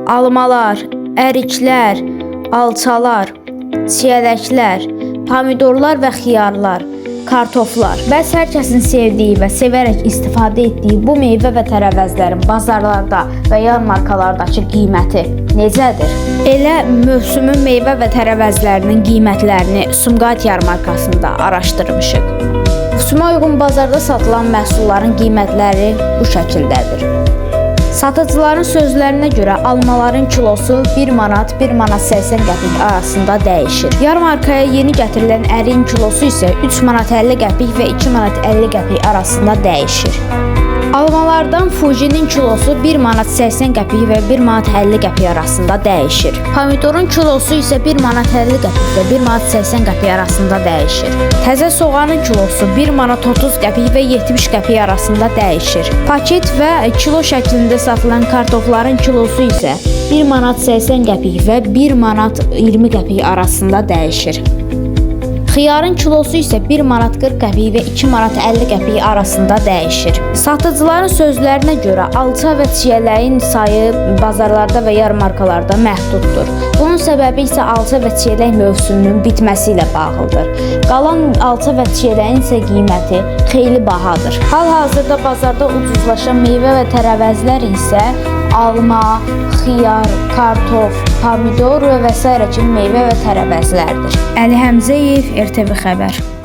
almalar, əriklər, alçalar, çiyələklər, pomidorlar və xiyarlar, kartoflar. Bəs hər kəsin sevdiyi və sevərək istifadə etdiyi bu meyvə və tərəvəzlərin bazarlarda və yarmarkalardakı qiyməti necədir? Elə mövsümün meyvə və tərəvəzlərinin qiymətlərini Sumqayıt yarmarkasında araşdırmışıq. Mövsümə uyğun bazarda satılan məhsulların qiymətləri bu şəkildədir. Satıcıların sözlərinə görə almaların kilosu 1 manat 1 manat 80 qəpik arasında dəyişir. Yarmarkaya yeni gətirilən əriyin kilosu isə 3 manat 50 qəpik və 2 manat 50 qəpik arasında dəyişir. Almalardan Fujinin kilosu 1 manat 80 qəpik və 1 manat 50 qəpik arasında dəyişir. Pomidorun kilosu isə 1 manat 50 qəpik və 1 manat 80 qəpik arasında dəyişir. Təzə soğanın kilosu 1 manat 30 qəpik və 70 qəpik arasında dəyişir. Paket və kilo şəklində satılan kartofların kilosu isə 1 manat 80 qəpik və 1 manat 20 qəpik arasında dəyişir. Xiyarın kilosu isə 1 manat 40 qəpik və 2 manat 50 qəpik arasında dəyişir. Satıcıların sözlərinə görə alça və çiyələyin sayı bazarlarda və yarmarkalarda məhduddur. Bunun səbəbi isə alça və çiyələk mövsümünün bitməsi ilə bağlıdır. Qalan alça və çiyələyin isə qiyməti xeyli bahadır. Hal-hazırda bazarda ucuzlaşan meyvə və tərəvəzlər isə alma, xiyar, kartof, pomidor və s. kimi meyvə və tərəvəzlərdir. Əli Həmzəyev, RTV Xəbər.